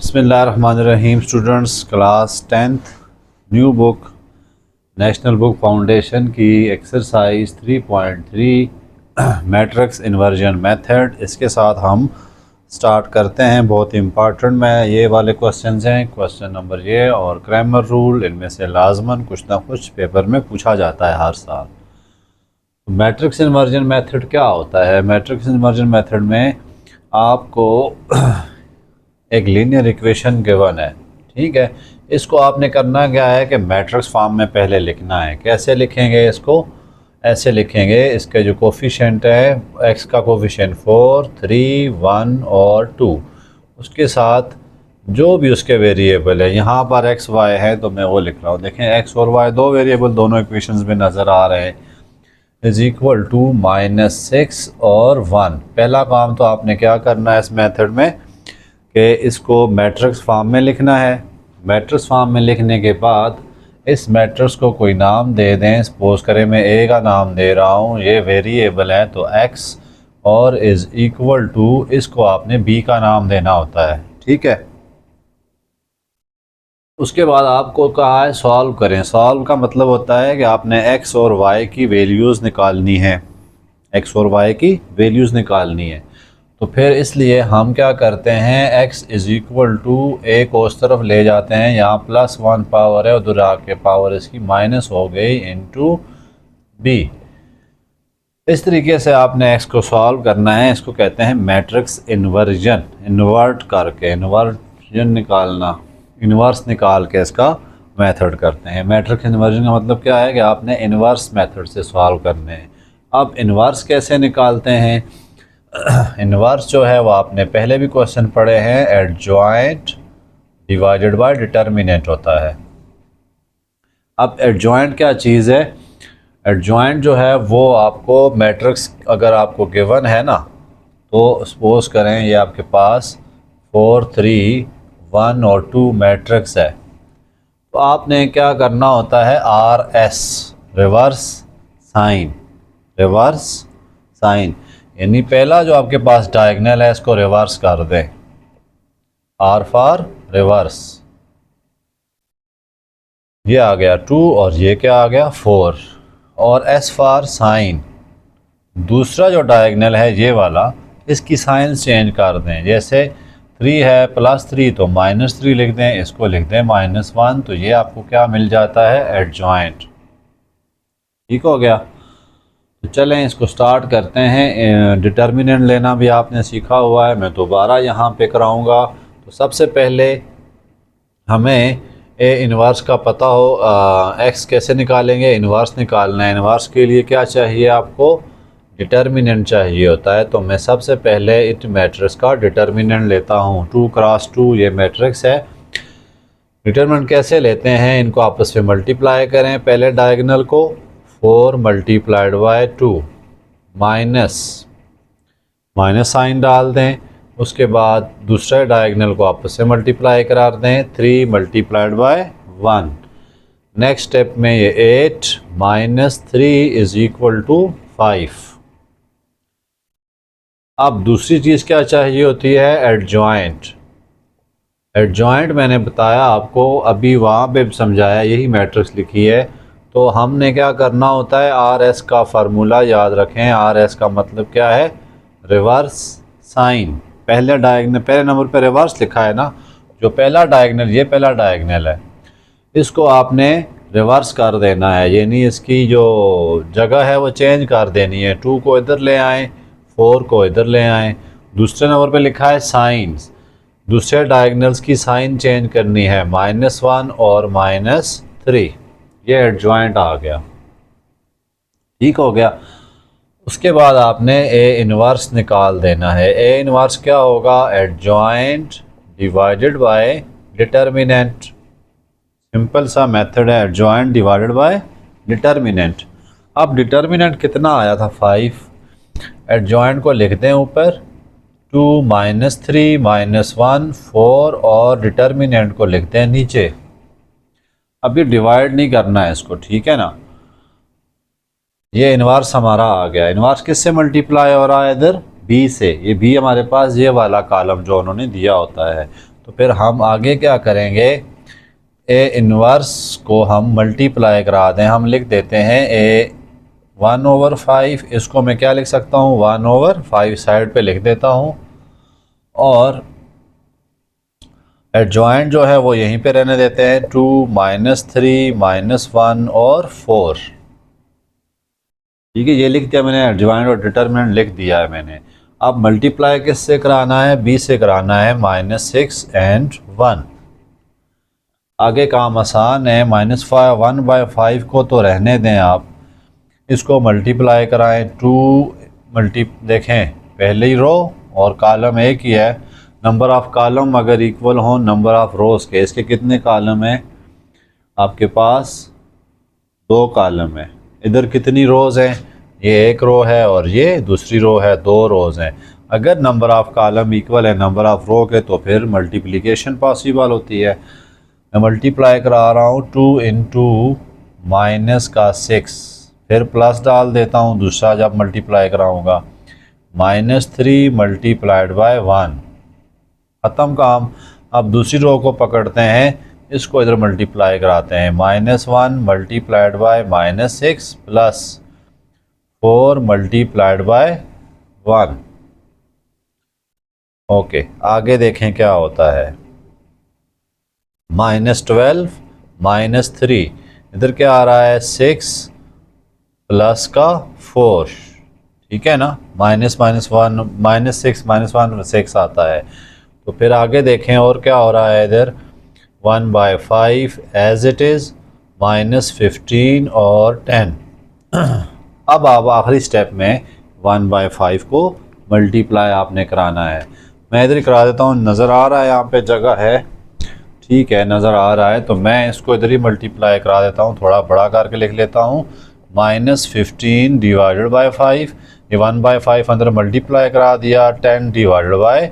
बिस्मिल्लाहिर्रहमानिर्रहीम। Students, class 10th new book national book foundation की exercise 3.3 matrix inversion method, इसके साथ हम स्टार्ट करते हैं। बहुत इम्पॉर्टेंट में ये वाले क्वेश्चंस हैं। क्वेश्चन नंबर ये और ग्रामर रूल, इनमें से लाजमन कुछ ना कुछ पेपर में पूछा जाता है हर साल। मैट्रिक्स इन्वर्जन मेथड क्या होता है? मैट्रिक्स इन्वर्जन मेथड में आपको एक लीनियर इक्वेशन गिवन है, ठीक है। इसको आपने करना क्या है कि मैट्रिक्स फॉर्म में पहले लिखना है। कैसे लिखेंगे इसको? ऐसे लिखेंगे, इसके जो कोफिशिएंट है, एक्स का कोफिशिएंट 4, 3, 1 और 2, उसके साथ जो भी उसके वेरिएबल है, यहाँ पर एक्स वाई है तो मैं वो लिख रहा हूँ। देखें, एक्स और वाई दो वेरिएबल दोनों इक्वेशंस में नज़र आ रहे हैं। इज़ इक्वल टू -6 और 1। पहला काम तो आपने क्या करना है इस मेथड में कि इसको मैट्रिक्स फॉर्म में लिखना है। मैट्रिक्स फॉर्म में लिखने के बाद इस मैट्रिक्स को कोई नाम दे दें। सपोज करें मैं ए का नाम दे रहा हूँ, ये वेरिएबल है तो एक्स, और इज़ इक्वल टू, इसको आपने बी का नाम देना होता है, ठीक है। उसके बाद आपको कहा है सॉल्व करें। सॉल्व का मतलब होता है कि आपने एक्स और वाई की वैल्यूज़ निकालनी है। एक्स और वाई की वैल्यूज़ निकालनी है। तो फिर इसलिए हम क्या करते हैं, x इज़ इक्वल टू ए को उस तरफ ले जाते हैं, यहाँ +1 पावर है, उधर आके पावर इसकी माइनस हो गई इंटू बी। इस तरीके से आपने x को सॉल्व करना है। इसको कहते हैं मैट्रिक्स इन्वर्जन। इन्वर्ट करके, इन्वर्जन निकालना, इन्वर्स निकाल के इसका मेथड करते हैं। मैट्रिक्स इन्वर्जन का मतलब क्या है कि आपने इन्वर्स मेथड से सॉल्व करने हैं। अब इन्वर्स कैसे निकालते हैं? इन्वर्स जो है वो आपने पहले भी क्वेश्चन पढ़े हैं, एडजॉइंट डिवाइडेड बाय डिटर्मिनेंट होता है। अब एडजॉइंट क्या चीज़ है? एडजॉइंट जो है वो आपको मैट्रिक्स अगर आपको गिवन है ना, तो सपोज करें ये आपके पास 4, 3, 1 और 2 मैट्रिक्स है, तो आपने क्या करना होता है, RS, reverse sign, reverse sign, यानी पहला जो आपके पास डायगोनल है इसको रिवर्स कर दें, R फॉर रिवर्स, ये आ गया 2 और ये क्या आ गया 4, और S फॉर साइन, दूसरा जो डायगोनल है ये वाला, इसकी साइन चेंज कर दें। जैसे 3 है +3 तो -3 लिख दें, इसको लिख दें -1, तो ये आपको क्या मिल जाता है, एडजॉइंट। ठीक हो गया। तो चलें इसको स्टार्ट करते हैं। डिटर्मिनेंट लेना भी आपने सीखा हुआ है, मैं दोबारा यहाँ पे कराऊँगा। तो सबसे पहले हमें ए इन्वर्स का पता हो, एक्स कैसे निकालेंगे, इन्वर्स निकालना है। इन्वर्स के लिए क्या चाहिए आपको, डिटर्मिनेंट चाहिए होता है। तो मैं सबसे पहले इस मैट्रिक्स का डिटर्मिनेंट लेता हूँ। 2 क्रॉस 2 ये मैट्रिक्स है। डिटर्मिनेंट कैसे लेते हैं, इनको आपस में मल्टीप्लाई करें। पहले डायगोनल को 4 मल्टीप्लाइड बाय 2, माइनस साइन डाल दें। उसके बाद दूसरे डायगोनल को आपस में मल्टीप्लाई करा दें, 3 मल्टीप्लाइड बाय 1। नेक्स्ट स्टेप में ये 8 -3 इज इक्वल टू 5। अब दूसरी चीज़ क्या चाहिए होती है, एडजॉइंट। एडजॉइंट मैंने बताया आपको, अभी वहाँ पे समझाया, यही मैट्रिक्स लिखी है। तो हमने क्या करना होता है, RS का फार्मूला याद रखें। RS का मतलब क्या है, रिवर्स साइन। पहले डायगोनल, पहले नंबर पे रिवर्स लिखा है ना, जो पहला डायगोनल, ये पहला डायगोनल है, इसको आपने रिवर्स कर देना है, यानी इसकी जो जगह है वो चेंज कर देनी है। 2 को इधर ले आएँ, 4 को इधर ले आएँ। दूसरे नंबर पे लिखा है साइंस, दूसरे डायगोनल्स की साइन चेंज करनी है, -1 और -3। ये एडजॉइंट आ गया, ठीक हो गया। उसके बाद आपने ए इन्वर्स निकाल देना है। ए इन्वर्स क्या होगा, adjoint divided by determinant. Simple सा मेथड है, एडजॉइंट डिवाइडेड बाय डिटर्मिनेंट। अब डिटर्मिनेंट कितना आया था, 5। एडजॉइंट को लिख दें ऊपर, 2 -3 -1 4, और डिटर्मिनेंट को लिख दें नीचे। अब ये डिवाइड नहीं करना है इसको, ठीक है ना। ये इन्वर्स हमारा आ गया। इन्वर्स किससे मल्टीप्लाई हो रहा है, इधर बी से। ये बी हमारे पास ये वाला कॉलम जो उन्होंने दिया होता है। तो फिर हम आगे क्या करेंगे, ए इन्वर्स को हम मल्टीप्लाई करा दें। हम लिख देते हैं ए 1/5, इसको मैं क्या लिख सकता हूँ 1/5 साइड पे लिख देता हूँ, और एडजॉइंट जो है वो यहीं पे रहने देते हैं 2 -3 -1 और 4। ठीक है, ये लिख दिया मैंने, एडजॉइंट और डिटरमिनेंट लिख दिया है मैंने। अब मल्टीप्लाई किससे कराना है, बी से कराना है, -6 और 1। आगे काम आसान है, -1/5 को तो रहने दें आप, इसको मल्टीप्लाई कराएं 2 देखें पहले ही रो और कॉलम एक ही है, नंबर ऑफ़ कॉलम अगर इक्वल हो नंबर ऑफ़ रोज़ के, इसके कितने कॉलम हैं आपके पास, 2 कॉलम है। इधर कितनी रोज़ हैं, ये एक रो है और ये दूसरी रो है, 2 रोज़ हैं। अगर नंबर ऑफ़ कॉलम इक्वल है नंबर ऑफ़ रो के तो फिर मल्टीप्लिकेशन पॉसिबल होती है। मैं मल्टीप्लाई करा रहा हूँ 2 इंटू -6, फिर प्लस डाल देता हूँ दूसरा जब मल्टीप्लाई कराऊँगा, -3 मल्टीप्लाइड बाय 1, ख़त्म काम। अब दूसरी रो को पकड़ते हैं, इसको इधर मल्टीप्लाई कराते हैं, -1 multiplied by -6 plus 4 multiplied by 1। Okay, आगे देखें क्या होता है, -12 -3, इधर क्या आ रहा है 6 प्लस का 4, ठीक है ना, -1 -6 -1 6 आता है। तो फिर आगे देखें और क्या हो रहा है, इधर 1/5 एज इट इज़, -15 और 10। अब आप आखिरी स्टेप में 1/5 को मल्टीप्लाई आपने कराना है। मैं इधर ही करा देता हूँ, नज़र आ रहा है यहाँ पे जगह है, ठीक है नज़र आ रहा है, तो मैं इसको इधर ही मल्टीप्लाई करा देता हूँ, थोड़ा बड़ा करके लिख लेता हूँ, -15 डिवाइडेड बाय 5, ये 1/5 अंदर मल्टीप्लाई करा दिया, 10 डिवाइडेड बाय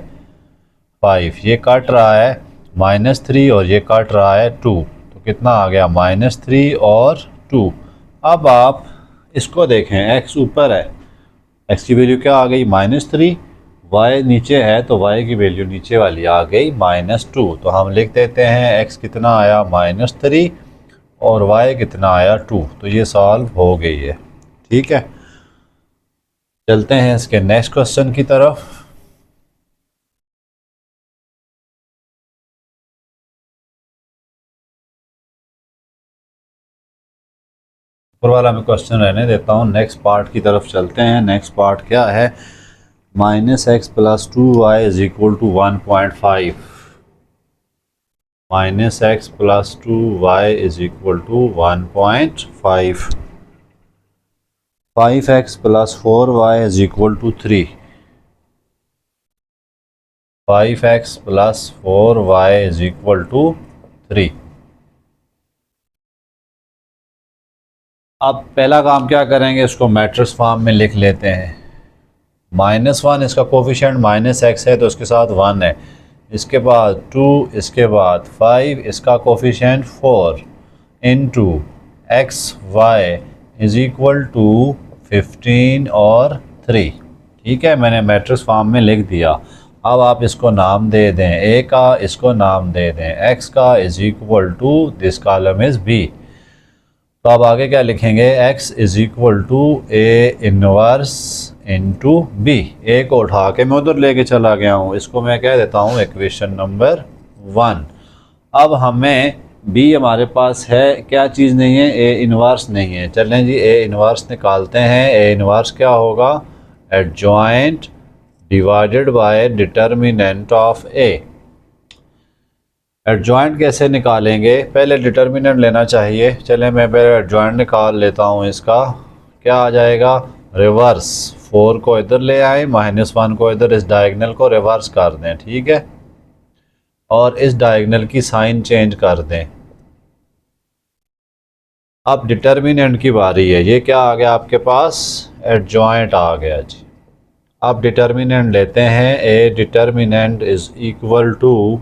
5, ये कट रहा है -3 और ये कट रहा है 2, तो कितना आ गया -3 और 2। अब आप इसको देखें, x ऊपर है, x की वैल्यू क्या आ गई -3, y नीचे है तो y की वैल्यू नीचे वाली आ गई -2। तो हम लिख देते हैं x कितना आया -3 और y कितना आया 2, तो ये सॉल्व हो गई है। ठीक है, चलते हैं इसके नेक्स्ट क्वेश्चन की तरफ। ऊपर वाला मैं क्वेश्चन रहने देता हूँ, नेक्स्ट पार्ट की तरफ चलते हैं। नेक्स्ट पार्ट क्या है, -x + 2y = 1.5, -x + 2y = 1.5, 5x + 4y = 3, 5x + 4y = 3। अब पहला काम क्या करेंगे, इसको मैट्रिक्स फॉर्म में लिख लेते हैं। -1 इसका कोफिशिएंट -x है तो इसके साथ 1 है, इसके बाद 2, इसके बाद 5, इसका कोफिशिएंट 4 इंटू x y = 15 और 3। ठीक है, मैंने मैट्रिक्स फॉर्म में लिख दिया। अब आप इसको नाम दे दें, a का इसको नाम दे दें, x का = दिस कॉलम इज़ b। तो अब आगे क्या लिखेंगे, x = a inverse into B. A को उठा के मैं उधर लेके चला गया हूँ, इसको मैं कह देता हूँ इक्वेशन नंबर 1। अब हमें बी हमारे पास है, क्या चीज़ नहीं है, ए इनवर्स नहीं है। चलें जी ए इनवर्स निकालते हैं। ए इनवर्स क्या होगा, adjoint divided by determinant of A. Adjoint कैसे निकालेंगे, पहले डिटर्मिनेंट लेना चाहिए। चलें मैं पहले एडजॉइंट निकाल लेता हूँ। इसका क्या आ जाएगा, रिवर्स, 4 को इधर ले आए, -1 को इधर, इस डायगनल को रिवर्स कर दें, ठीक है, और इस डायगनल की साइन चेंज कर दें। अब डिटर्मिनेंट की बारी है, ये क्या आ गया आपके पास, एडजॉइंट आ गया जी। अब डिटर्मिनेंट लेते हैं, A determinant is equal to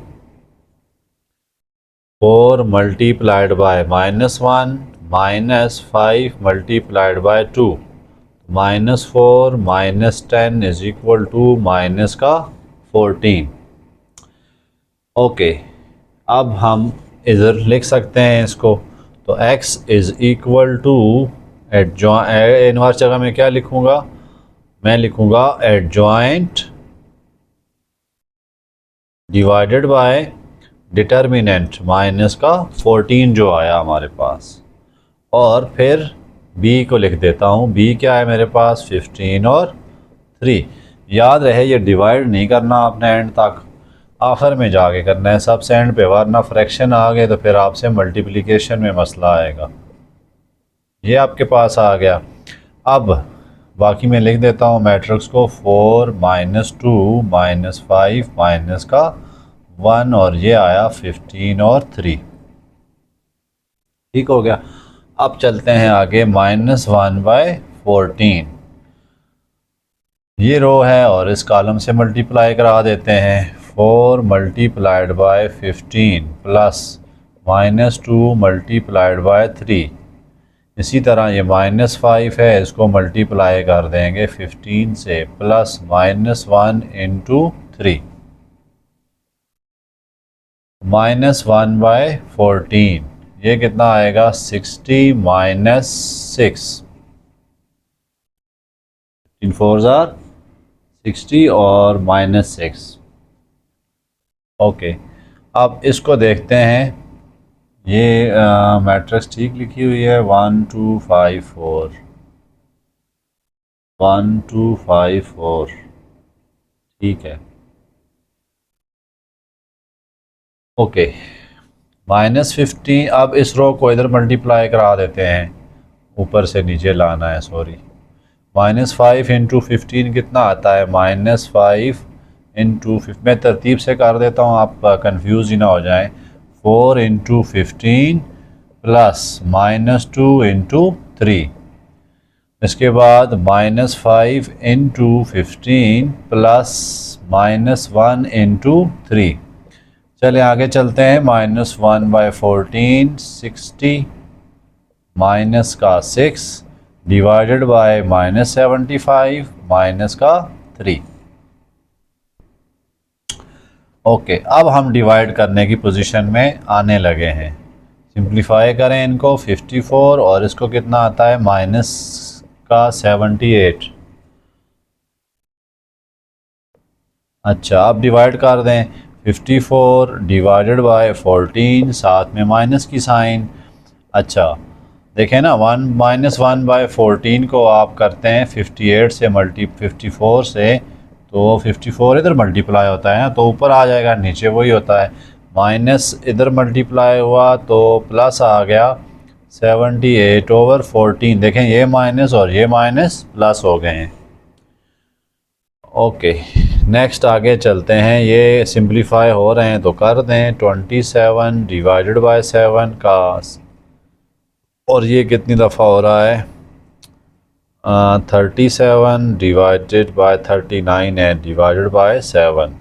4 multiplied by -1 -5 multiplied by 2, -4 -10 = -14। Okay, अब हम इधर लिख सकते हैं इसको। तो x is equal to inverse जगह में क्या लिखूँगा, मैं लिखूँगा adjoint divided by determinant minus का 14 जो आया हमारे पास, और फिर b को लिख देता हूँ। b क्या है मेरे पास, 15 और 3। याद रहे ये डिवाइड नहीं करना आपने एंड तक, आखिर में जाके करना है सब एंड पे, वरना फ्रैक्शन आ गए तो फिर आपसे मल्टीप्लिकेशन में मसला आएगा। ये आपके पास आ गया। अब बाकी मैं लिख देता हूँ मैट्रिक्स को, 4 -2 -5 माइनस का 1, और ये आया 15 और 3। ठीक हो गया। अब चलते हैं आगे, -1/14 ये रो है और इस कॉलम से मल्टीप्लाई करा देते हैं। 4 multiplied bye 15 plus -2 multiplied by 3। इसी तरह ये -5 है, इसको मल्टीप्लाई कर देंगे 15 से, प्लस -1 इंटू 3, -1/14 ये कितना आएगा, 60 माइनस 6, 15 4 ज़ार 60 और -6। ओके, अब इसको देखते हैं। ये मैट्रिक्स ठीक लिखी हुई है, 1 2 5 4, 1 2 5 4, ठीक है। ओके, -15, अब इस रो को इधर मल्टीप्लाई करा देते हैं, ऊपर से नीचे लाना है, सॉरी। -5 इंटू 15 कितना आता है, -5 इंटू 15, मैं तरतीब से कर देता हूँ, आप कंफ्यूज ही ना हो जाएं। 4 इंटू 15 प्लस -2 इंटू 3, इसके बाद -5 इंटू 15 प्लस -1 इंटू 3। चले आगे चलते हैं, -1/14 60 माइनस का 6 डिवाइडेड बाय -75 माइनस का 3। ओके, अब हम डिवाइड करने की पोजीशन में आने लगे हैं। सिंप्लीफाई करें इनको, 54 और इसको कितना आता है, माइनस का 78। अच्छा, अब डिवाइड कर दें, 54 डिवाइडेड बाय 14, साथ में माइनस की साइन। अच्छा देखें ना, 1 को आप करते हैं 58 से 54 से, तो 54 इधर मल्टीप्लाई होता है ना, तो ऊपर आ जाएगा, नीचे वही होता है। माइनस इधर मल्टीप्लाई हुआ तो प्लस आ गया, 78/14। देखें ये माइनस और ये माइनस प्लस हो गए हैं। ओके, नेक्स्ट आगे चलते हैं। ये सिंप्लीफाई हो रहे हैं तो कर दें, 27 डिवाइडेड बाय 7 का, और ये कितनी दफ़ा हो रहा है, 37 डिवाइडेड बाय 39 है, डिवाइडेड बाय 7।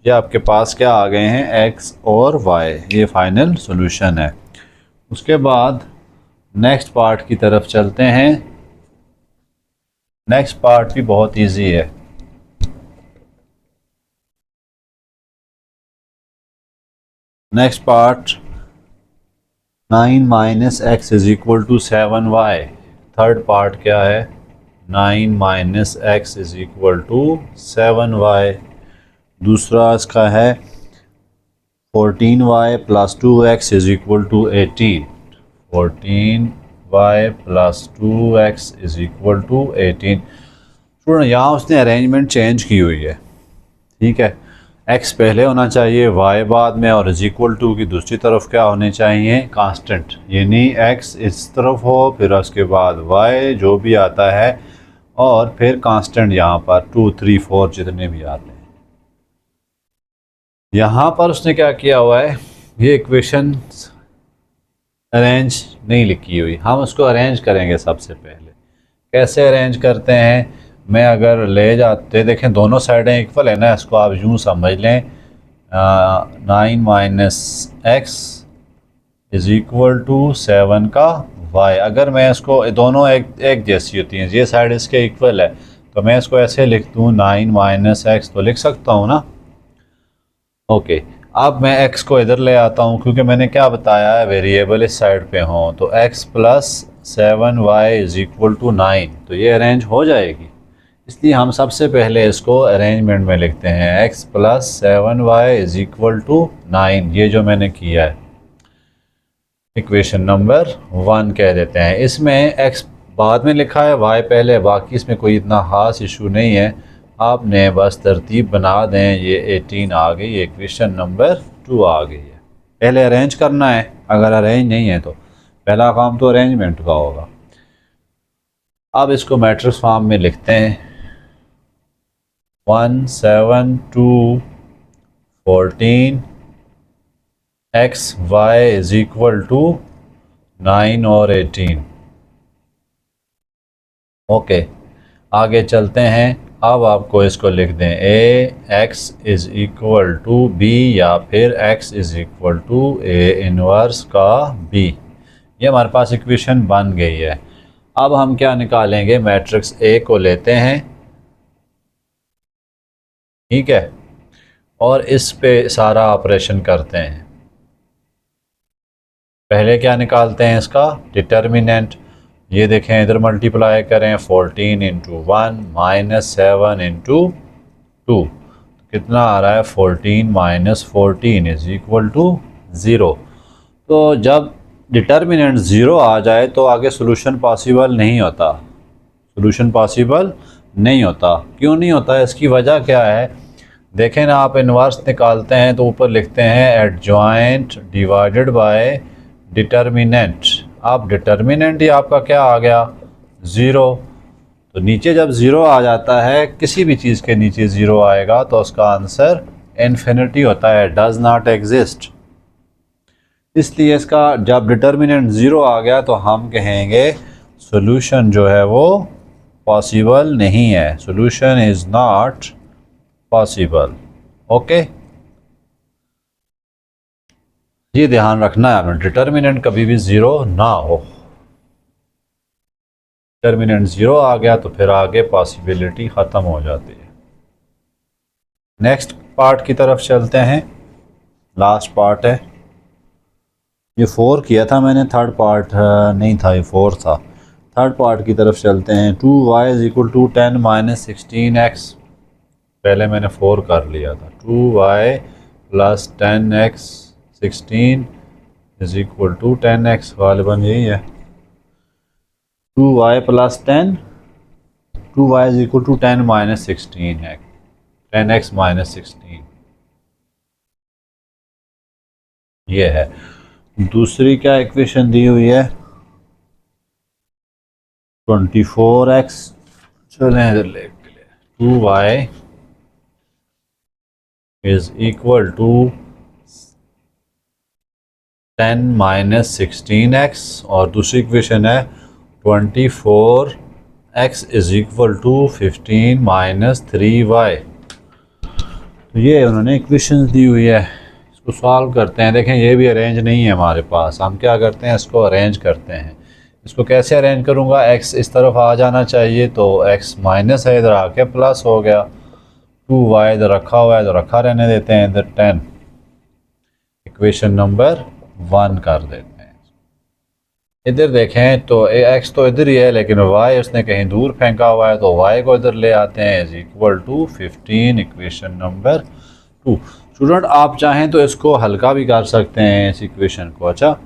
ये आपके पास क्या आ गए हैं, x और y, ये फाइनल सॉल्यूशन है। उसके बाद नेक्स्ट पार्ट की तरफ चलते हैं। नेक्स्ट पार्ट भी बहुत इजी है। Next part, 9 minus x is equal to 7y। Third part क्या है, 9 minus x is equal to 7y। दूसरा इसका है 14y plus 2x is equal to 18। 14y plus 2x is equal to 18। Student यहाँ उसने अरेंजमेंट चेंज की हुई है, ठीक है। x पहले होना चाहिए, y बाद में, और इज इक्वल टू की दूसरी तरफ क्या होने चाहिए, कांस्टेंट, यानी x इस तरफ हो, फिर उसके बाद y जो भी आता है, और फिर कांस्टेंट यहाँ पर 2 3 4 जितने भी आते हैं। यहाँ पर उसने क्या किया हुआ है, ये इक्वेशन अरेंज नहीं लिखी हुई, हम उसको अरेंज करेंगे। सबसे पहले कैसे अरेंज करते हैं, मैं अगर ले जाते, देखें दोनों साइडें इक्वल है ना, इसको आप यूँ समझ लें, 9 minus x is equal to 7 का y। अगर मैं इसको, दोनों एक जैसी होती हैं, ये साइड इसके इक्वल है, तो मैं इसको ऐसे लिख दूँ, 9 माइनस एक्स, तो लिख सकता हूँ ना। ओके, अब मैं x को इधर ले आता हूँ क्योंकि मैंने क्या बताया है वेरिएबल इस साइड पे हों, तो x plus 7y is equal to 9, तो ये अरेंज हो जाएगी। इसलिए हम सबसे पहले इसको अरेंजमेंट में लिखते हैं x plus 7y is equal to 9, ये जो मैंने किया है इक्वेशन नंबर 1 कह देते हैं। इसमें x बाद में लिखा है, y पहले, बाकी इसमें कोई इतना ख़ास इशू नहीं है, आपने बस तरतीब बना दें। ये 18 आ गई, ये इक्वेशन नंबर 2 आ गई है। पहले अरेंज करना है, अगर अरेंज नहीं है तो पहला काम तो अरेंजमेंट का होगा। अब इसको मैट्रिक्स फॉर्म में लिखते हैं 1 7 2 14 x Y is equal to 9 और 18। ओके, आगे चलते हैं। अब आपको इसको लिख दें A X is equal to B या फिर X is equal to A inverse का बी। ये हमारे पास इक्वेशन बन गई है। अब हम क्या निकालेंगे, मैट्रिक्स ए को लेते हैं, ठीक है, और इस पे सारा ऑपरेशन करते हैं। पहले क्या निकालते हैं, इसका डिटर्मिनेंट। ये देखें, इधर मल्टीप्लाई करें 14 इंटू 1 माइनस 7 इंटू 2, कितना आ रहा है 14 माइनस 14 इज इक्वल टू 0। तो जब डिटर्मिनेंट 0 आ जाए तो आगे सोल्यूशन पॉसिबल नहीं होता, सोल्यूशन पॉसिबल नहीं होता। क्यों नहीं होता है, इसकी वजह क्या है, देखें ना, आप इन्वर्स निकालते हैं तो ऊपर लिखते हैं एडजॉइंट डिवाइडेड बाय डिटर्मिनेंट। अब डिटर्मिनेंट ही आपका क्या आ गया 0, तो नीचे जब 0 आ जाता है, किसी भी चीज़ के नीचे 0 आएगा तो उसका आंसर इन्फिनिटी होता है, डज नॉट एग्जिस्ट। इसलिए इसका जब डिटर्मिनेंट 0 आ गया तो हम कहेंगे सोल्यूशन जो है वो पॉसिबल नहीं है, solution is not possible. Okay, ये ध्यान रखना है आपने, डिटर्मिनेंट कभी भी 0 ना हो। डिटर्मिनेंट 0 आ गया तो फिर आगे पॉसिबिलिटी ख़त्म हो जाती है। नेक्स्ट पार्ट की तरफ चलते हैं, लास्ट पार्ट है। ये 4 किया था मैंने, थर्ड पार्ट नहीं था, ये 4 था। थर्ड पार्ट की तरफ चलते हैं। 2y is equal to 10 minus 16x, पहले मैंने 4 कर लिया था। 2y plus 10x 16 is equal to 10x, गालिबन यही है। 2y plus 10, 2y is equal to 10 minus 16 है, 10x माइनस 16 ये है। दूसरी क्या इक्वेशन दी हुई है 24x, चलें इधर ले, 2y is equal to 10 minus 16x, और दूसरी इक्वेशन है 24x इज इक्वल टू 15 माइनस 3y। तो ये उन्होंने इक्वेशन दी हुई है, इसको सॉल्व करते हैं। देखें, ये भी अरेंज नहीं है हमारे पास, हम क्या करते हैं, इसको अरेंज करते हैं। इसको कैसे अरेंज करूँगा, x इस तरफ आ जाना चाहिए, तो x माइनस है, इधर आके प्लस हो गया। 2y इधर रखा हुआ है तो रखा रहने देते हैं, इधर 10, इक्वेशन नंबर 1 कर देते हैं। इधर देखें तो x तो इधर ही है, लेकिन y उसने कहीं दूर फेंका हुआ है, तो y को इधर ले आते हैं, is equal to 15, equation number 2। Student, आप चाहें तो इसको हल्का भी कर सकते हैं इस इक्वेशन को। अच्छा,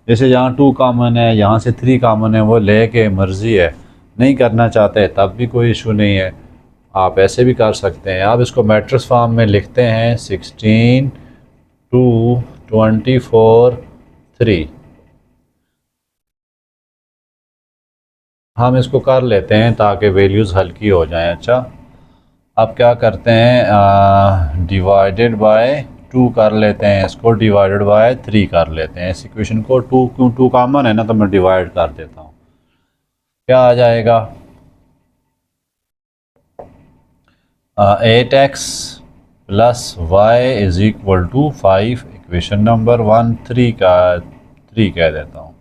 जैसे यहाँ 2 कॉमन है, यहाँ से 3 कॉमन है, वो ले के मर्ज़ी है, नहीं करना चाहते तब भी कोई इशू नहीं है, आप ऐसे भी कर सकते हैं। आप इसको मैट्रिक्स फॉर्म में लिखते हैं 16 2 24 3। हम इसको कर लेते हैं ताकि वैल्यूज़ हल्की हो जाएं। अच्छा, अब क्या करते हैं, डिवाइडेड बाय 2 कर लेते हैं, इसको डिवाइडेड बाय 3 कर लेते हैं। इस इक्वेशन को 2 क्यों 2 कॉमन है ना, तो मैं डिवाइड कर देता हूँ। क्या आ जाएगा 8x plus Y is equal to 5, equation number 1 3 का 3 कह देता हूँ।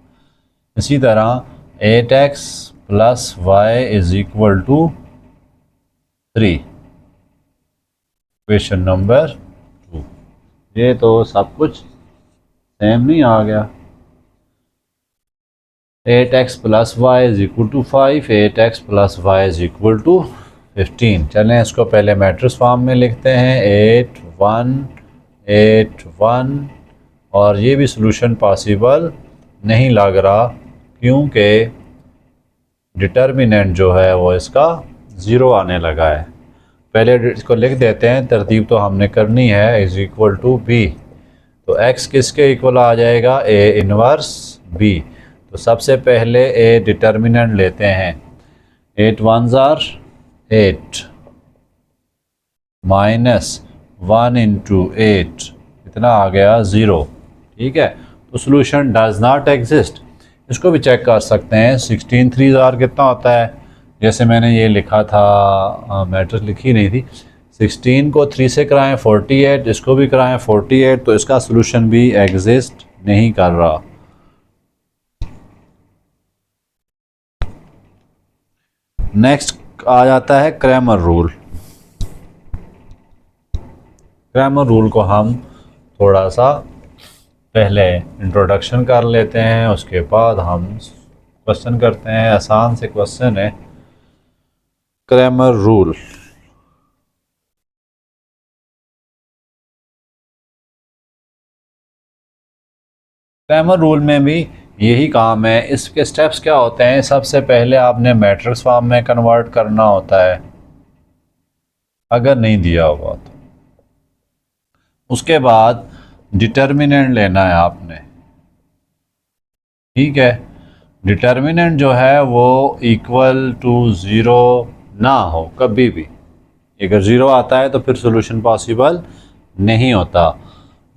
इसी तरह 8x plus Y is equal to 3, equation number 2। ये तो सब कुछ सेम नहीं आ गया। 8x plus Y is equal to 5, 8x plus Y is equal to 15। चलें इसको पहले मैट्रिक्स फॉर्म में लिखते हैं, 8 1 8 1। और ये भी सॉल्यूशन पॉसिबल नहीं लग रहा क्योंकि डिटर्मिनेंट जो है वो इसका ज़ीरो आने लगा है। पहले इसको लिख देते हैं, तरतीब तो हमने करनी है, इज इक्वल टू बी। तो x किसके इक्वल आ जाएगा, a इनवर्स b। तो सबसे पहले a डिटर्मिनेंट लेते हैं, 8 1 ज़ार 8 माइनस 1 इंटू 8 कितना आ गया 0। ठीक है, तो सोल्यूशन डज नॉट एग्जिस्ट। इसको भी चेक कर सकते हैं, 16 3 ज़ार कितना होता है, जैसे मैंने ये लिखा था, मैट्रिक्स लिखी नहीं थी। 16 को 3 से कराएं 48, इसको भी कराएं 48, तो इसका सोल्यूशन भी एग्जिस्ट नहीं कर रहा। नेक्स्ट आ जाता है क्रैमर रूल। क्रैमर रूल को हम थोड़ा सा पहले इंट्रोडक्शन कर लेते हैं, उसके बाद हम क्वेश्चन करते हैं। आसान से क्वेश्चन है, क्रैमर रूल। क्रैमर रूल में भी यही काम है। इसके स्टेप्स क्या होते हैं, सबसे पहले आपने मैट्रिक्स फॉर्म में कन्वर्ट करना होता है अगर नहीं दिया हुआ तो। उसके बाद डिटर्मिनेंट लेना है आपने। ठीक है, डिटर्मिनेंट जो है वो इक्वल टू ज़ीरो ना हो कभी भी। अगर ज़ीरो आता है तो फिर सोल्यूशन पॉसिबल नहीं होता।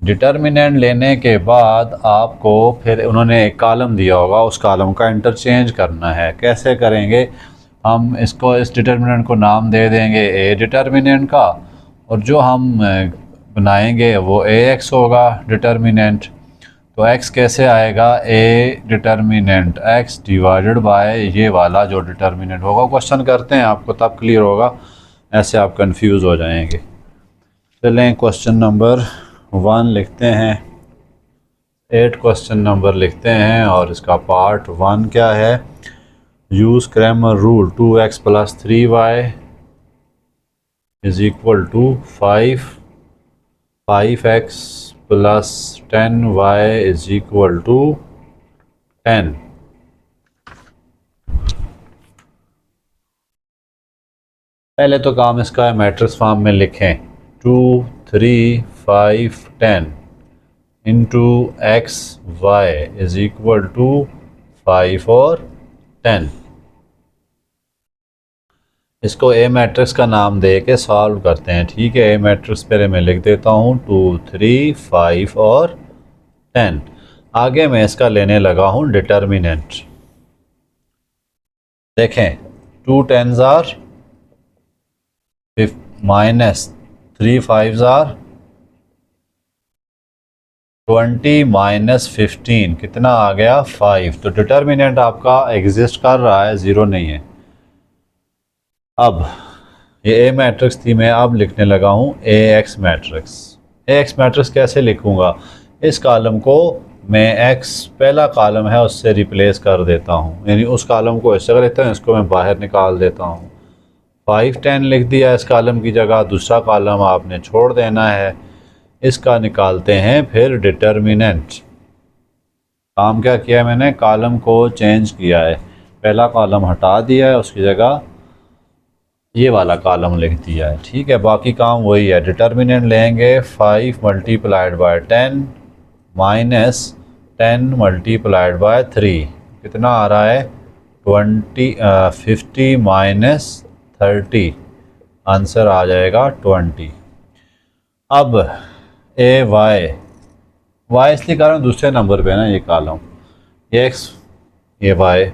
डिटर्मिनेंट लेने के बाद आपको फिर उन्होंने एक कॉलम दिया होगा, उस कॉलम का इंटरचेंज करना है। कैसे करेंगे, हम इसको इस डिटर्मिनेंट को नाम दे देंगे ए डिटर्मिनेंट का, और जो हम बनाएंगे वो ए एक्स होगा डिटर्मिनेंट। तो x कैसे आएगा, a determinant x divided by ये वाला जो डिटर्मिनेंट होगा। क्वेश्चन करते हैं, आपको तब क्लियर होगा, ऐसे आप कंफ्यूज हो जाएंगे। चलें क्वेश्चन नंबर 1 लिखते हैं, 8 क्वेश्चन नंबर लिखते हैं, और इसका पार्ट 1 क्या है, use Cramer rule 2x plus 3y is equal to 5x plus 10y is equal to 10। पहले तो काम इसका मैट्रिक्स फॉर्म में लिखें, 2 3 5 10 into X Y is equal to 5 और 10। इसको ए मैट्रिक्स का नाम दे के सॉल्व करते हैं। ठीक है, ए मैट्रिक्स पहले मैं लिख देता हूँ, 2 3 5 और 10। आगे मैं इसका लेने लगा हूँ डिटर्मिनेंट। देखें, 2 10 ज़ार माइनस 3 5 ज़ार 20 माइनस 15 कितना आ गया 5। तो डिटर्मिनेंट आपका एग्जिस्ट कर रहा है, ज़ीरो नहीं है। अब ये ए मैट्रिक्स थी, मैं अब लिखने लगा हूँ ए एक्स मैट्रिक्स। ए एक्स मैट्रिक्स कैसे लिखूँगा, इस कॉलम को मैं एक्स पहला कॉलम है उससे रिप्लेस कर देता हूँ, यानी उस कॉलम को इस जगह लेता हूँ, इसको मैं बाहर निकाल देता हूँ। 5 10 लिख दिया इस कॉलम की जगह, दूसरा कॉलम आपने छोड़ देना है। इसका निकालते हैं फिर डिटर्मिनेंट। काम क्या किया मैंने, कॉलम को चेंज किया है, पहला कॉलम हटा दिया है, उसकी जगह ये वाला कॉलम लिख दिया है। ठीक है, बाकी काम वही है। डिटर्मिनेंट लेंगे 5 multiplied bye 10 minus 10 multiplied by 3 कितना आ रहा है 50 माइनस 30, आंसर आ जाएगा 20। अब ए वाई इसलिए कर रहा हूँ दूसरे नंबर पे ना, ये कॉलम, ये एक्स ये वाई।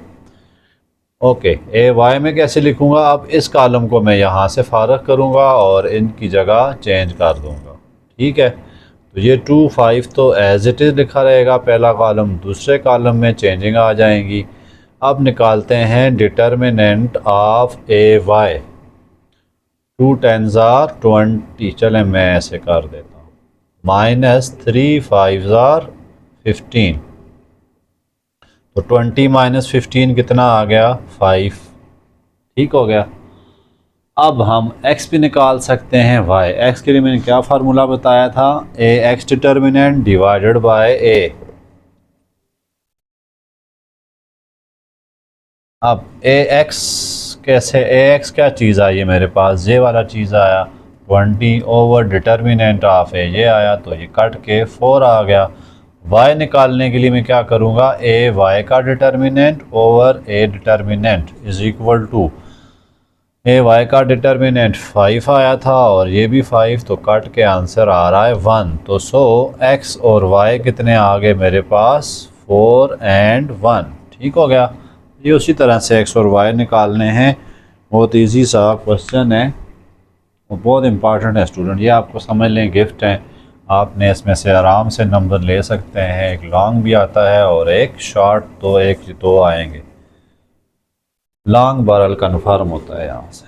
ओके, ए वाई में कैसे लिखूँगा, अब इस कॉलम को मैं यहाँ से फारग करूँगा और इनकी जगह चेंज कर दूँगा। ठीक है, तो ये 2 5 तो एज इट इज़ लिखा रहेगा, पहला कॉलम, दूसरे कॉलम में चेंजिंग आ जाएंगी। अब निकालते हैं डिटर्मिनेंट ऑफ ए वाई। 2 10 ज़ार 20, चलें मैं ऐसे कर देता हूँ, -3 5 ज़ार 15, तो 20 - 15 कितना आ गया 5। ठीक हो गया। अब हम x भी निकाल सकते हैं y। x के लिए मैंने क्या फार्मूला बताया था, A X determinant divided by a। अब ए एक्स कैसे, ए एक्स क्या चीज़ आई है मेरे पास, ये वाला चीज़ आया 20 ओवर डिटर्मिनेंट ऑफ ए, ये आया तो ये कट के 4 आ गया। y निकालने के लिए मैं क्या करूँगा, ए वाई का determinant over A determinant is equal to A Y का डिटर्मिनेंट 5 आया था और ये भी 5, तो कट के आंसर आ रहा है 1। तो सो x और y कितने आ गए मेरे पास, 4 और 1। ठीक हो गया। ये उसी तरह से x और y निकालने हैं। बहुत इजी सा क्वेश्चन है, वो बहुत इंपॉर्टेंट है स्टूडेंट। ये आपको समझ लें गिफ्ट है, आपने इसमें से आराम से नंबर ले सकते हैं। एक लॉन्ग भी आता है और एक शॉर्ट, तो एक दो आएंगे। लॉन्ग बरल कन्फर्म होता है यहाँ से।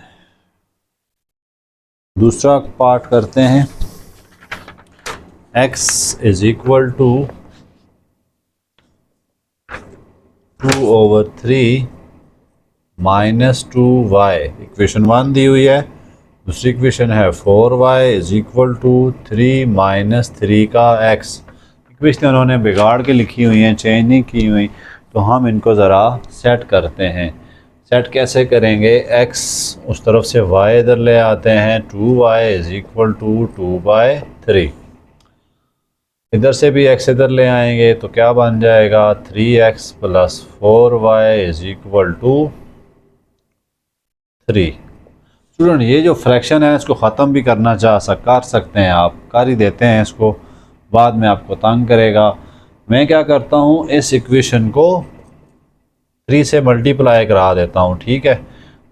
दूसरा पार्ट करते हैं। x is equal to 2/3 -2y, equation 1 दी हुई है। दूसरी इक्वेशन है 4y इज इक्वल टू 3 - 3 का x। इक्वेशन उन्होंने बिगाड़ के लिखी हुई हैं, चेंज नहीं की हुई, तो हम इनको ज़रा सेट करते हैं। सेट कैसे करेंगे, x उस तरफ से y इधर ले आते हैं, 2y इज इक्वल टू 2/3। इधर से भी x इधर ले आएंगे तो क्या बन जाएगा, 3x + 4y is equal to 3। Student ये जो फ्रैक्शन है इसको ख़त्म भी करना कर सकते हैं, आप कर ही देते हैं इसको, बाद में आपको तंग करेगा। मैं क्या करता हूँ, इस इक्वेशन को 3 से मल्टीप्लाई करा देता हूँ। ठीक है,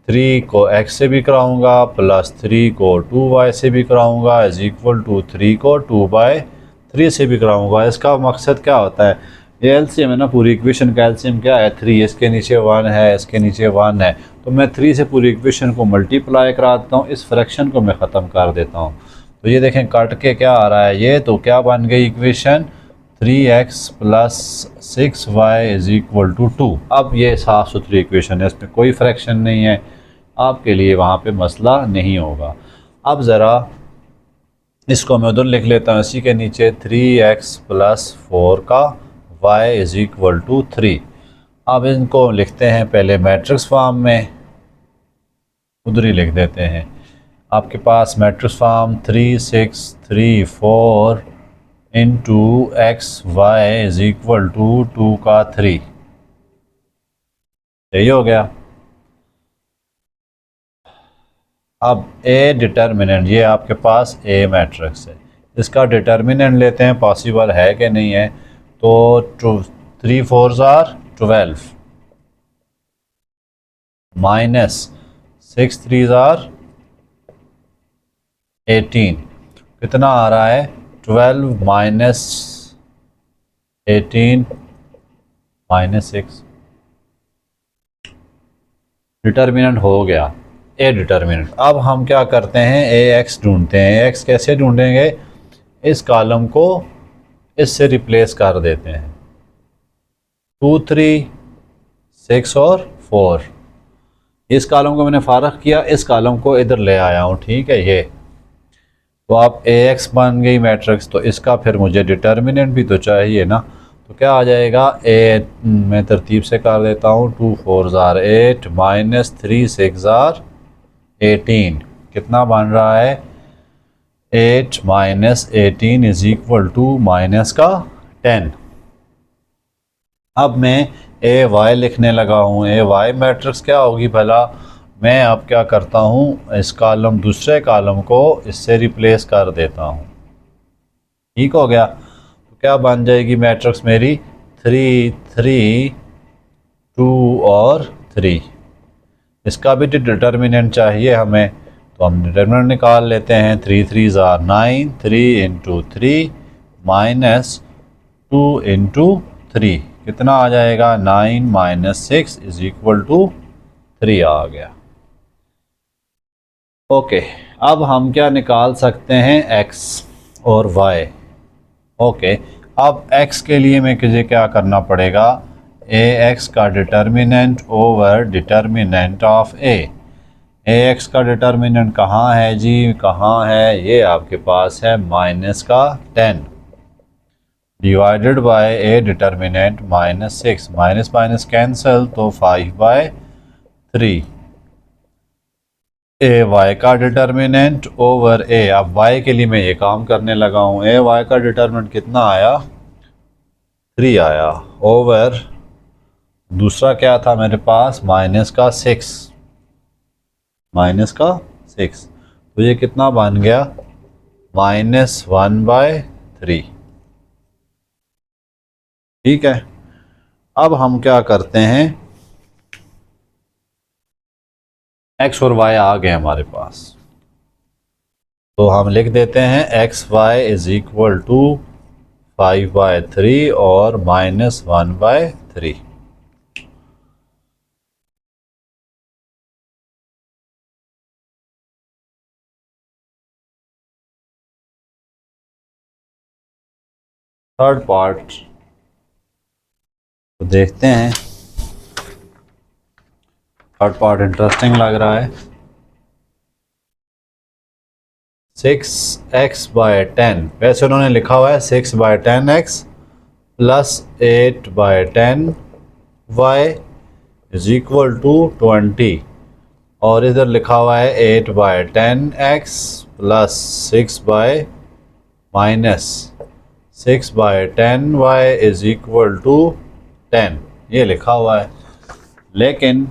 3 को x से भी कराऊँगा प्लस 3 को 2y से भी कराऊँगा इज इक्वल टू 3 को 2/3 से भी कराऊँगा। इसका मकसद क्या होता है, ये एलसीएम है ना, पूरी इक्वेशन का एलसीएम क्या है 3, इसके नीचे 1 है, इसके नीचे 1 है, तो मैं 3 से पूरी इक्वेशन को मल्टीप्लाई करा देता हूँ, इस फ्रैक्शन को मैं ख़त्म कर देता हूँ। तो ये देखें कट के क्या आ रहा है, ये तो क्या बन गई equation 3x + 6y is equal to 2। अब ये साफ़ सुथरी इक्वेशन है, इसमें कोई फ्रैक्शन नहीं है, आपके लिए वहाँ पे मसला नहीं होगा। अब ज़रा इसको मैं उधर लिख लेता हूँ, इसी के नीचे 3x + 4 का y इज इक्वल टू 3। अब इनको लिखते हैं पहले मैट्रिक्स फॉर्म में, उधर ही लिख देते हैं। आपके पास matrix form 3 6 3 4 into X Y is equal to 2 का 3, यही हो गया। अब ए डिटर्मिनेंट, ये आपके पास ए मैट्रिक्स है, इसका डिटर्मिनेंट लेते हैं, पॉसिबल है कि नहीं है। तो 3 4 ज़ार 12 -6 3 ज़ार 18, कितना आ रहा है 12 - 18 -6। डिटर्मिनेंट हो गया ए डिटर्मिनेंट। अब हम क्या करते हैं, ए एक्स ढूंढते हैं। ए एक्स कैसे ढूंढेंगे, इस कॉलम को इससे रिप्लेस कर देते हैं, 2 3 6 और 4। इस कॉलम को मैंने फारग किया, इस कॉलम को इधर ले आया हूँ। ठीक है, ये तो आप ए एक्स बन गई मैट्रिक्स, तो इसका फिर मुझे डिटर्मिनेंट भी तो चाहिए ना। तो क्या आ जाएगा, ए मैं तरतीब से कर देता हूँ, 2 4 ज़ार 8 -3 6 ज़ार 18, कितना बन रहा है 8 - 18 इज इक्वल टू माइनस का 10। अब मैं ए वाई लिखने लगा हूँ। ए वाई मैट्रिक्स क्या होगी भला, मैं अब क्या करता हूँ, इस कॉलम दूसरे कॉलम को इससे रिप्लेस कर देता हूँ। ठीक हो गया, तो क्या बन जाएगी मैट्रिक्स मेरी 3 3 2 और 3। इसका भी डिटर्मिनेंट चाहिए हमें, तो हम डिटर्मिनेंट निकाल लेते हैं। 3 3 ज़ार 9, 3 इंटू 3 माइनस 2 इंटू 3, कितना आ जाएगा 9 - 6 इज इक्वल टू 3 आ गया। ओके, अब हम क्या निकाल सकते हैं, x और y। ओके, अब x के लिए मुझे क्या करना पड़ेगा, ax का determinant over determinant of ax का डिटर्मिनेंट कहाँ है जी, कहाँ है, ये आपके पास है -10 divided by A determinant -6, minus minus cancel तो 5/3 ए वाई का डिटर्मिनेंट ओवर ए। अब वाई के लिए मैं ये काम करने लगा हूँ, ए वाई का डिटर्मिनेंट कितना आया, 3 आया, ओवर दूसरा क्या था मेरे पास, -6, तो ये कितना बन गया, -1/3। ठीक है, अब हम क्या करते हैं, x और y आ गए हमारे पास, तो हम लिख देते हैं xy इज इक्वल टू 5/3 और -1/3। थर्ड पार्ट तो देखते हैं, थर्ड पार्ट इंटरेस्टिंग लग रहा है। 6x/10, वैसे उन्होंने लिखा हुआ है 6/10x plus 8/10y is equal to 20, और इधर लिखा हुआ है 8/10x plus 6/10y is equal to 10, ये लिखा हुआ है। लेकिन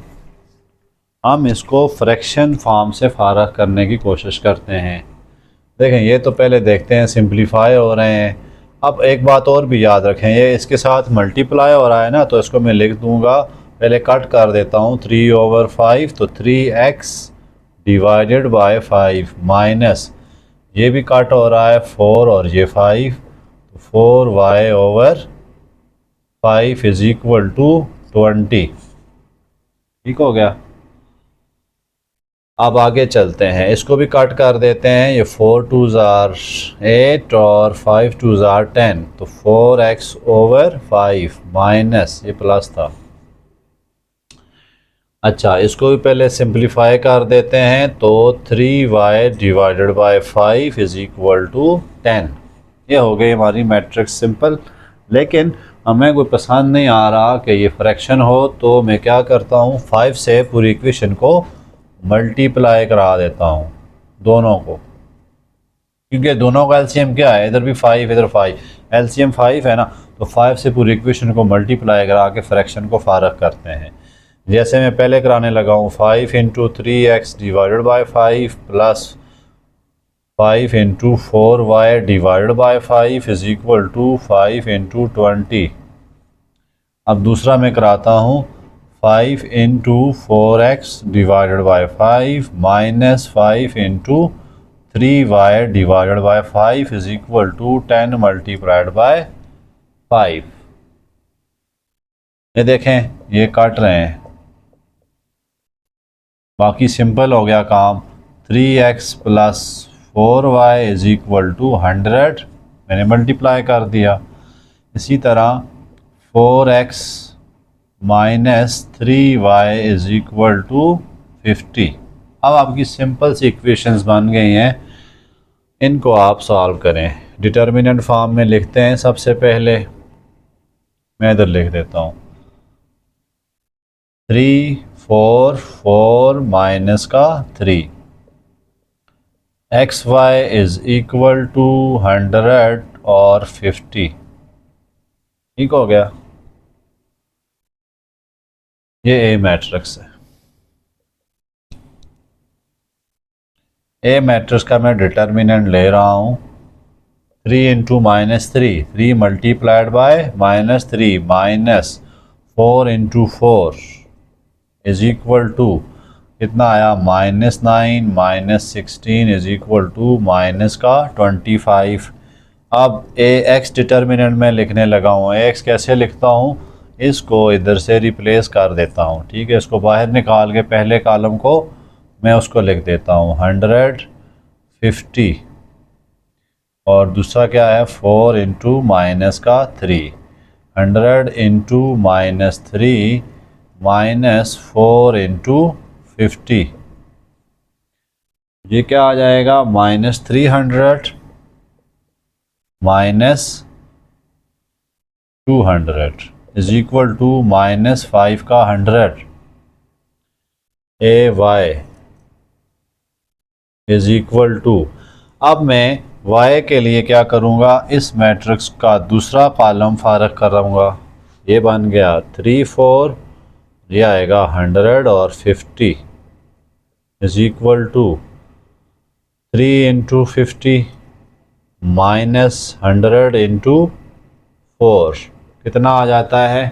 हम इसको फ्रैक्शन फॉर्म से फारग करने की कोशिश करते हैं। देखें, ये तो पहले देखते हैं सिंप्लीफाई हो रहे हैं। अब एक बात और भी याद रखें, ये इसके साथ मल्टीप्लाई हो रहा है ना, तो इसको मैं लिख दूंगा, पहले कट कर देता हूँ, 3/5, तो 3x डिवाइडेड बाय 5 माइनस ये भी कट हो रहा है 4 और ये 5, तो 4y/5 इज इक्वल टू 20। ठीक हो गया। अब आगे चलते हैं, इसको भी कट कर देते हैं, ये 4 2s are 8 और 5 2s are 10, तो 4x/5 माइनस ये प्लस था। अच्छा, इसको भी पहले सिंप्लीफाई कर देते हैं, तो 3y divided by 5 is equal to 10। ये हो गई हमारी मैट्रिक्स सिंपल। लेकिन हमें कोई पसंद नहीं आ रहा कि ये फ्रैक्शन हो, तो मैं क्या करता हूँ, 5 से पूरी इक्वेशन को मल्टीप्लाई करा देता हूँ दोनों को, क्योंकि दोनों का एलसीएम क्या है, इधर भी 5 इधर 5, एलसीएम 5 है ना, तो 5 से पूरी इक्वेशन को मल्टीप्लाई करा के फ्रैक्शन को फारग करते हैं। जैसे मैं पहले कराने लगा हूँ, 5 × 3x divided by 5 plus 5 × 4y divided by 5 is equal to 5 × 20। अब दूसरा मैं कराता हूँ, 5 × 4x divided by 5 minus 5 × 3y divided by 5 is equal to 10 multiplied by 5। ये देखें, ये काट रहे हैं, बाकी सिंपल हो गया काम। 3x plus 4y is equal to 100, मैंने मल्टीप्लाई कर दिया। इसी तरह 4x minus 3y is equal to 50। अब आपकी सिंपल सी इक्वेशंस बन गई हैं, इनको आप सॉल्व करें। डिटर्मिनेंट फॉर्म में लिखते हैं, सबसे पहले मैं इधर लिख देता हूँ 3 4 4 माइनस का 3, xy इज इक्वल टू 100 और 50। ठीक हो गया, ये ए मैट्रिक्स है। ए मैट्रिक्स का मैं डिटर्मिनेंट ले रहा हूँ 3 × -3, 3 multiplied by -3 minus 4 × 4 is equal to कितना आया, -9 -16 इज इक्वल टू माइनस का 25। अब ए एक्स डिटर्मिनेंट में लिखने लगा हूँ, ए एक्स कैसे लिखता हूँ, इसको इधर से रिप्लेस कर देता हूँ। ठीक है, इसको बाहर निकाल के पहले कॉलम को मैं उसको लिख देता हूँ 150 और दूसरा क्या है 4 इंटू माइनस का 3, 100 इंटू माइनस 3 माइनस 4 इंटू 50, ये क्या आ जाएगा -300 माइनस 200 इज इक्वल टू -5 का 100। ए वाई इज इक्वल टू, अब मैं y के लिए क्या करूँगा, इस मैट्रिक्स का दूसरा कॉलम फारग करूँगा। ये बन गया 3 4, ये आएगा 100 और 50 is equal to 3 into 50 minus 100 into 4, कितना आ जाता है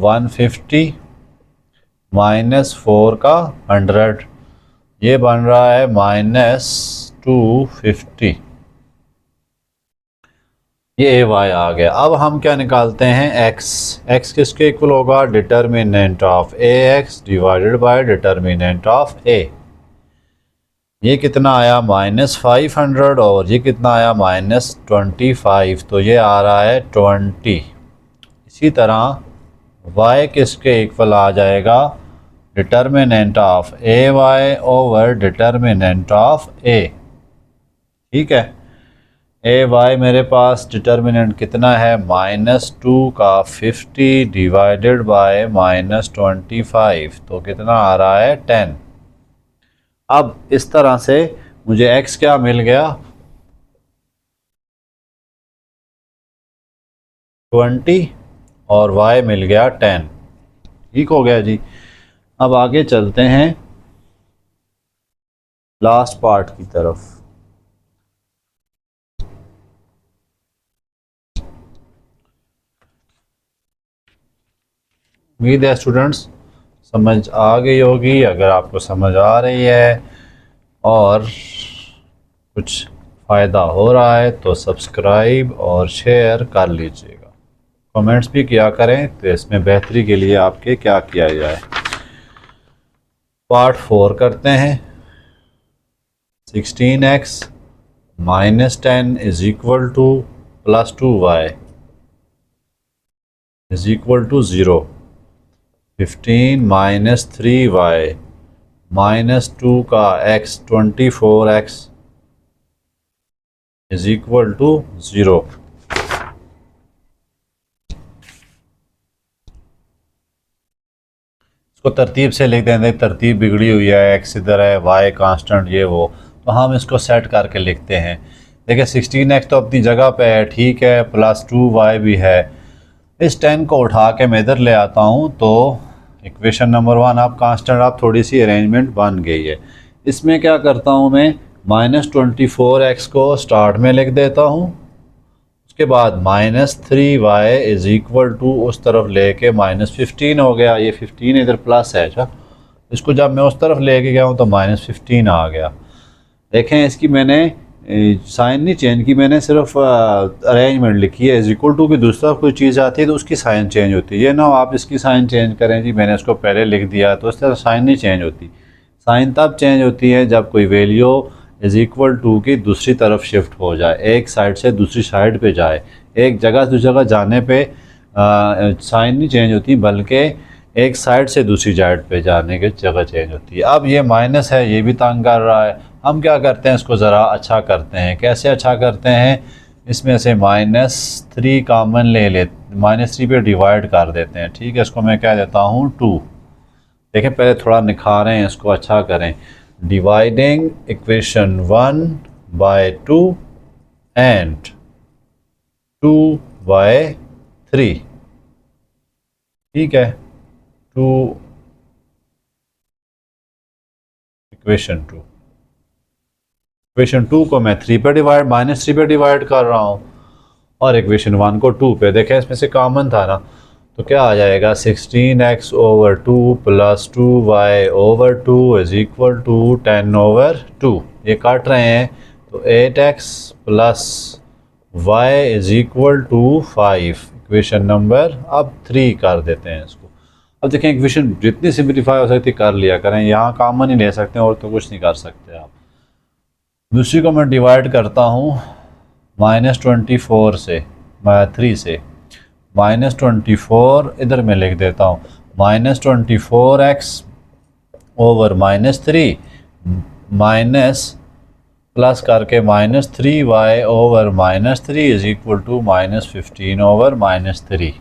150 माइनस 4 का 100, ये बन रहा है -250। ये ए वाई आ गया। अब हम क्या निकालते हैं x किसके इक्वल होगा, determinant of A X divided by determinant of A. ये कितना आया -500 और ये कितना आया -25, तो ये आ रहा है 20। इसी तरह y किसके इक्वल आ जाएगा, determinant of A Y over determinant of A. ठीक है, ए वाई मेरे पास डिटर्मिनेंट कितना है -2 का 50 डिवाइडेड बाय -25, तो कितना आ रहा है 10। अब इस तरह से मुझे x क्या मिल गया 20 और y मिल गया 10। ठीक हो गया जी। अब आगे चलते हैं लास्ट पार्ट की तरफ। उम्मीद है स्टूडेंट्स समझ आ गई होगी। अगर आपको समझ आ रही है और कुछ फ़ायदा हो रहा है तो सब्सक्राइब और शेयर कर लीजिएगा, कमेंट्स भी किया करें तो इसमें बेहतरी के लिए आपके क्या किया जाए। पार्ट 4 करते हैं। 16x minus 10 is equal to +2y is equal to 0। 15 माइनस 3y माइनस 2 का x 24x is equal to 0। इसको तरतीब से लिख देंगे, तरतीब बिगड़ी हुई है, x इधर है, y कांस्टेंट ये वो, तो हम इसको सेट करके लिखते हैं। देखिए 16x तो अपनी जगह पे है, ठीक है, +2y भी है। इस 10 को उठा के मैं इधर ले आता हूँ तो इक्वेशन नंबर 1 अब कांस्टेंट अब थोड़ी सी अरेंजमेंट बन गई है। इसमें क्या करता हूँ मैं -24x को स्टार्ट में लिख देता हूँ, उसके बाद -3y इज इक्वल टू उस तरफ लेके -15 हो गया, ये 15 इधर प्लस है। अच्छा, इसको जब मैं उस तरफ लेके गया हूँ तो -15 आ गया। देखें इसकी मैंने साइन नहीं चेंज की, मैंने सिर्फ अरेंजमेंट लिखी है। इज इक्वल टू की दूसरा कोई चीज़ आती है तो उसकी साइन चेंज होती है। ये ना आप इसकी साइन चेंज करें जी, मैंने इसको पहले लिख दिया, तो इस तरह साइन नहीं चेंज होती। साइन तब चेंज होती है जब कोई वैल्यू इज इक्वल टू की दूसरी तरफ शिफ्ट हो जाए, एक साइड से दूसरी साइड पे जाए। एक जगह से दूसरी जगह जाने पे साइन नहीं चेंज होती, बल्कि एक साइड से दूसरी साइड पे जाने की जगह चेंज होती है। अब ये माइनस है, ये भी तंग कर रहा है। हम क्या करते हैं, इसको ज़रा अच्छा करते हैं। कैसे अच्छा करते हैं, इसमें से -3 कॉमन ले लेते, -3 पे डिवाइड कर देते हैं। ठीक है, इसको मैं क्या देता हूँ 2। देखें पहले थोड़ा निखारें हैं, इसको अच्छा करें। Dividing equation 1 by 2 and 2 by 3। ठीक है, 2 इक्वेशन 2, इक्वेशन 2 को मैं 3 पे डिवाइड -3 पे डिवाइड कर रहा हूँ और इक्वेशन 1 को 2 पे। देखें इसमें से कॉमन था ना, तो क्या आ जाएगा 16x over 2 plus 2y over 2 is equal to 10/2। ये काट रहे हैं तो 8x प्लस y is equal to 5। Equation number अब 3 कर देते हैं इसको। अब देखें इक्वेशन जितनी सिंप्लीफाई हो सकती कर लिया करें, यहाँ कॉमन ही ले सकते हैं और तो कुछ नहीं कर सकते आप। दूसरी को मैं डिवाइड करता हूँ -24 से 3 से -24 इधर मैं लिख देता हूँ -24x ओवर -3 माइनस प्लस करके -3y over -3 is equal to -15 over -3।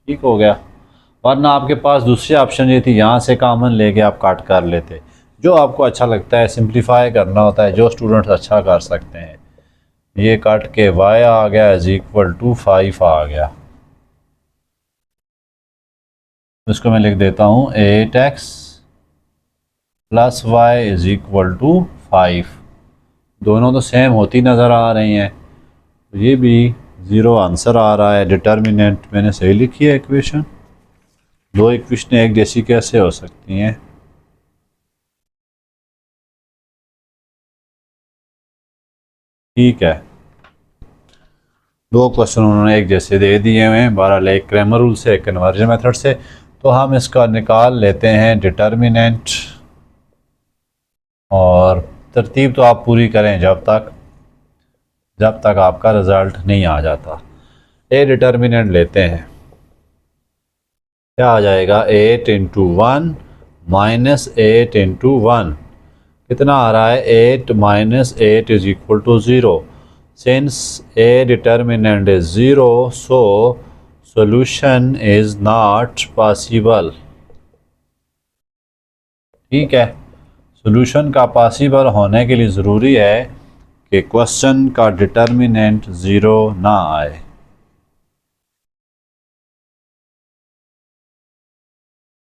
ठीक हो गया। वरना आपके पास दूसरी ऑप्शन ये थी, यहाँ से कॉमन लेके आप काट कर लेते। जो आपको अच्छा लगता है, सिंप्लीफाई करना होता है, जो स्टूडेंट्स अच्छा कर सकते हैं। ये काट के y आ गया इज इक्वल टू 5 आ गया। इसको मैं लिख देता हूँ 8x plus Y is equal to 5। दोनों तो सेम होती नज़र आ रही हैं, तो ये भी 0 आंसर आ रहा है। डिटर्मिनेंट मैंने सही लिखी है इक्वेशन। दो इक्वेशन एक जैसी कैसे हो सकती हैं? ठीक है, दो क्वेश्चन उन्होंने एक जैसे दे दिए हुए हैं, 12 एक क्रैमर रूल से, एक कन्वर्जन मेथड से। तो हम इसका निकाल लेते हैं डिटर्मिनेंट, और तरतीब तो आप पूरी करें जब तक आपका रिज़ल्ट नहीं आ जाता। ए डिटर्मिनेंट लेते हैं, क्या आ जाएगा? 8 इंटू 1 माइनस 8 इंटू 1 कितना आ रहा है? 8 minus 8 is equal to 0। Since A determinant is 0, so solution is not possible. ठीक है, सॉल्यूशन का पॉसिबल होने के लिए ज़रूरी है कि क्वेश्चन का डिटर्मिनेंट 0 ना आए।